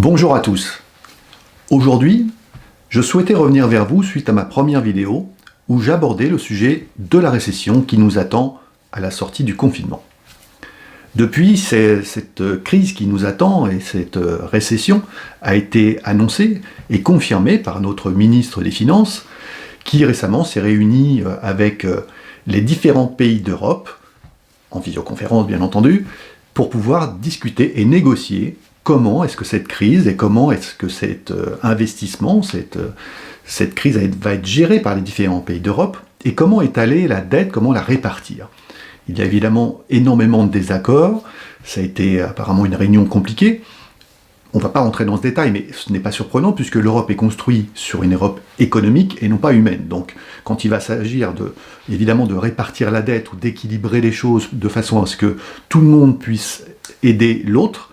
Bonjour à tous. Aujourd'hui, je souhaitais revenir vers vous suite à ma première vidéo où j'abordais le sujet de la récession qui nous attend à la sortie du confinement. Depuis, cette crise qui nous attend et cette récession a été annoncée et confirmée par notre ministre des Finances qui récemment s'est réuni avec les différents pays d'Europe, en visioconférence bien entendu, pour pouvoir discuter et négocier comment est-ce que cette crise et comment est-ce que cet investissement, cette crise va être gérée par les différents pays d'Europe et comment étaler la dette, comment la répartir. Il y a évidemment énormément de désaccords, ça a été apparemment une réunion compliquée. On ne va pas rentrer dans ce détail, mais ce n'est pas surprenant puisque l'Europe est construite sur une Europe économique et non pas humaine. Donc quand il va s'agir évidemment de répartir la dette ou d'équilibrer les choses de façon à ce que tout le monde puisse aider l'autre,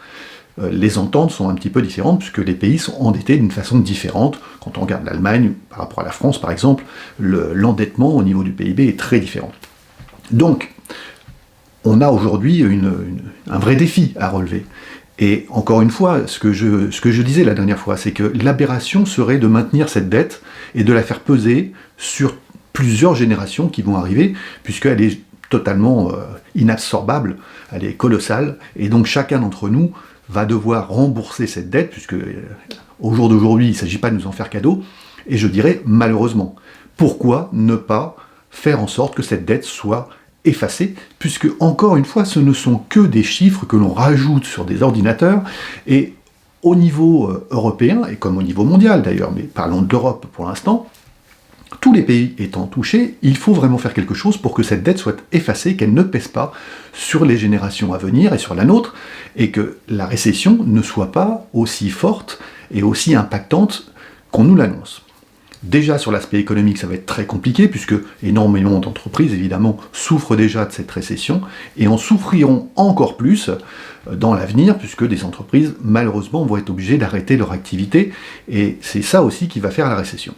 les ententes sont un petit peu différentes puisque les pays sont endettés d'une façon différente. Quand on regarde l'Allemagne par rapport à la France par exemple, l'endettement au niveau du PIB est très différent. Donc on a aujourd'hui un vrai défi à relever. Et encore une fois, ce que je disais la dernière fois, c'est que l'aberration serait de maintenir cette dette et de la faire peser sur plusieurs générations qui vont arriver, puisqu'elle est totalement inabsorbable, elle est colossale, et donc chacun d'entre nous va devoir rembourser cette dette, puisque au jour d'aujourd'hui, il ne s'agit pas de nous en faire cadeau, et je dirais malheureusement. Pourquoi ne pas faire en sorte que cette dette soit effacée, puisque encore une fois, ce ne sont que des chiffres que l'on rajoute sur des ordinateurs, et au niveau européen, et comme au niveau mondial d'ailleurs, mais parlons de l'Europe pour l'instant, tous les pays étant touchés, il faut vraiment faire quelque chose pour que cette dette soit effacée, qu'elle ne pèse pas sur les générations à venir et sur la nôtre, et que la récession ne soit pas aussi forte et aussi impactante qu'on nous l'annonce. Déjà sur l'aspect économique, ça va être très compliqué, puisque énormément d'entreprises, évidemment, souffrent déjà de cette récession, et en souffriront encore plus dans l'avenir, puisque des entreprises, malheureusement, vont être obligées d'arrêter leur activité, et c'est ça aussi qui va faire la récession.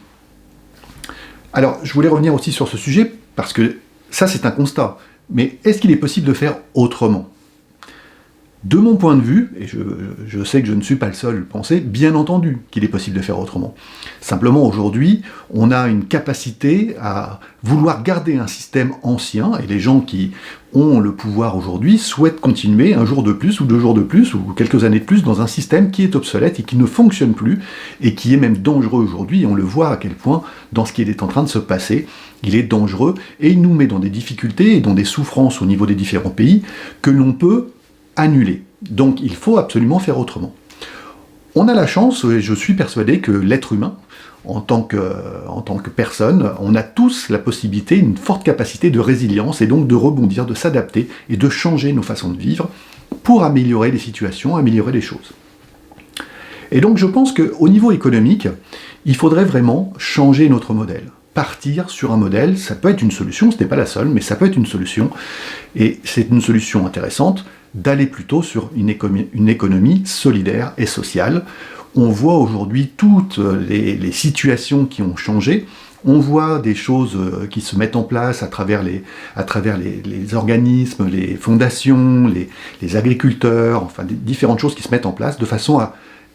Alors, je voulais revenir aussi sur ce sujet, parce que ça, c'est un constat. Mais est-ce qu'il est possible de faire autrement ? De mon point de vue, et je sais que je ne suis pas le seul à le penser, bien entendu qu'il est possible de faire autrement. Simplement, aujourd'hui, on a une capacité à vouloir garder un système ancien, et les gens qui ont le pouvoir aujourd'hui souhaitent continuer un jour de plus, ou 2 jours de plus, ou quelques années de plus, dans un système qui est obsolète et qui ne fonctionne plus, et qui est même dangereux aujourd'hui, et on le voit à quel point, dans ce qui est en train de se passer, il est dangereux, et il nous met dans des difficultés et dans des souffrances au niveau des différents pays, que l'on peut annuler. Donc il faut absolument faire autrement. On a la chance, et je suis persuadé que l'être humain, en tant que personne, on a tous la possibilité, une forte capacité de résilience, et donc de rebondir, de s'adapter, et de changer nos façons de vivre, pour améliorer les situations, améliorer les choses. Et donc je pense qu'au niveau économique, il faudrait vraiment changer notre modèle. Partir sur un modèle, ça peut être une solution, ce n'est pas la seule, mais ça peut être une solution, et c'est une solution intéressante, d'aller plutôt sur une économie solidaire et sociale. On voit aujourd'hui toutes les situations qui ont changé, on voit des choses qui se mettent en place à travers les organismes, les fondations, les agriculteurs, enfin différentes choses qui se mettent en place de façon à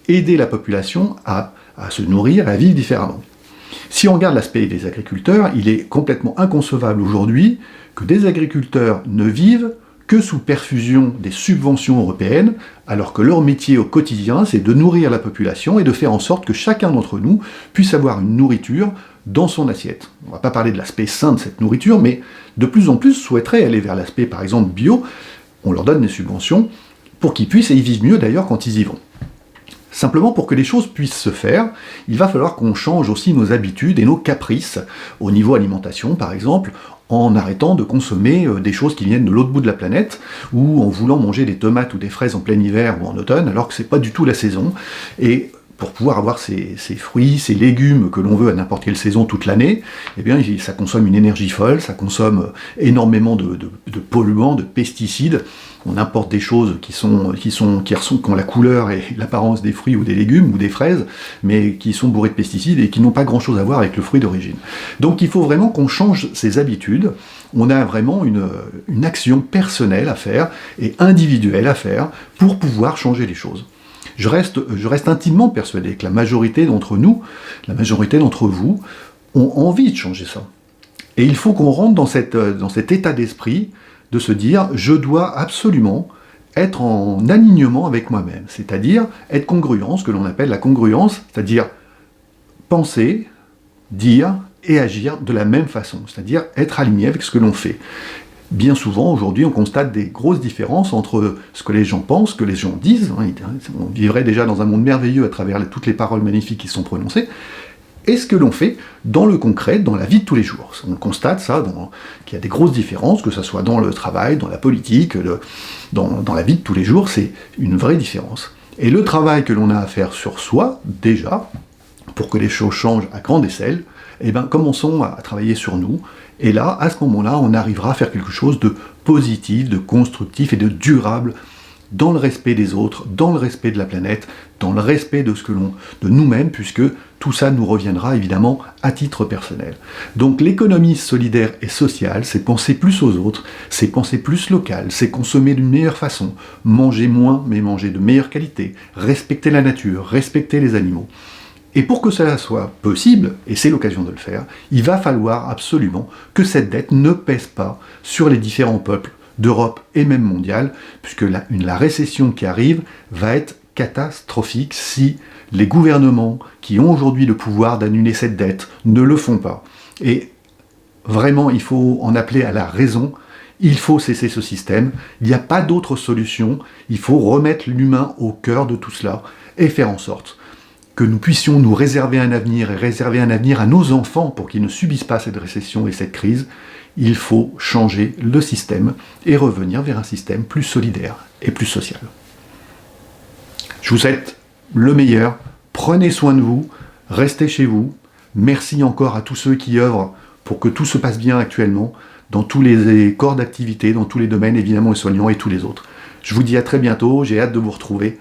aider la population à se nourrir, à vivre différemment. Si on regarde l'aspect des agriculteurs, il est complètement inconcevable aujourd'hui que des agriculteurs ne vivent que sous perfusion des subventions européennes, alors que leur métier au quotidien, c'est de nourrir la population et de faire en sorte que chacun d'entre nous puisse avoir une nourriture dans son assiette. On ne va pas parler de l'aspect sain de cette nourriture, mais de plus en plus souhaiteraient aller vers l'aspect, par exemple, bio. On leur donne des subventions pour qu'ils puissent, et ils vivent mieux d'ailleurs quand ils y vont. Simplement, pour que les choses puissent se faire, il va falloir qu'on change aussi nos habitudes et nos caprices, au niveau alimentation par exemple, en arrêtant de consommer des choses qui viennent de l'autre bout de la planète, ou en voulant manger des tomates ou des fraises en plein hiver ou en automne, alors que c'est pas du tout la saison, et pour pouvoir avoir ces fruits, ces légumes que l'on veut à n'importe quelle saison toute l'année, eh bien ça consomme une énergie folle, ça consomme énormément de polluants, de pesticides. On importe des choses qui ont la couleur et l'apparence des fruits ou des légumes ou des fraises, mais qui sont bourrés de pesticides et qui n'ont pas grand-chose à voir avec le fruit d'origine. Donc il faut vraiment qu'on change ses habitudes. On a vraiment une action personnelle à faire et individuelle à faire pour pouvoir changer les choses. Je reste intimement persuadé que la majorité d'entre nous, la majorité d'entre vous, ont envie de changer ça. Et il faut qu'on rentre dans cet état d'esprit de se dire « je dois absolument être en alignement avec moi-même », c'est-à-dire être congruent, ce que l'on appelle la congruence, c'est-à-dire penser, dire et agir de la même façon, c'est-à-dire être aligné avec ce que l'on fait. Bien souvent, aujourd'hui, on constate des grosses différences entre ce que les gens pensent, ce que les gens disent. On vivrait déjà dans un monde merveilleux à travers toutes les paroles magnifiques qui sont prononcées, et ce que l'on fait dans le concret, dans la vie de tous les jours. On constate ça, qu'il y a des grosses différences, que ce soit dans le travail, dans la politique, dans la vie de tous les jours, c'est une vraie différence. Et le travail que l'on a à faire sur soi, déjà, pour que les choses changent à grande échelle, eh bien, commençons à travailler sur nous, et là, à ce moment-là, on arrivera à faire quelque chose de positif, de constructif et de durable, dans le respect des autres, dans le respect de la planète, dans le respect de nous-mêmes, puisque tout ça nous reviendra évidemment à titre personnel. Donc l'économie solidaire et sociale, c'est penser plus aux autres, c'est penser plus local, c'est consommer d'une meilleure façon, manger moins mais manger de meilleure qualité, respecter la nature, respecter les animaux. Et pour que cela soit possible, et c'est l'occasion de le faire, il va falloir absolument que cette dette ne pèse pas sur les différents peuples d'Europe et même mondiale, puisque la récession qui arrive va être catastrophique si les gouvernements qui ont aujourd'hui le pouvoir d'annuler cette dette ne le font pas. Et vraiment, il faut en appeler à la raison, il faut cesser ce système, il n'y a pas d'autre solution, il faut remettre l'humain au cœur de tout cela et faire en sorte que nous puissions nous réserver un avenir et réserver un avenir à nos enfants pour qu'ils ne subissent pas cette récession et cette crise. Il faut changer le système et revenir vers un système plus solidaire et plus social. Je vous souhaite le meilleur, prenez soin de vous, restez chez vous. Merci encore à tous ceux qui œuvrent pour que tout se passe bien actuellement, dans tous les corps d'activité, dans tous les domaines, évidemment les soignants et tous les autres. Je vous dis à très bientôt, j'ai hâte de vous retrouver.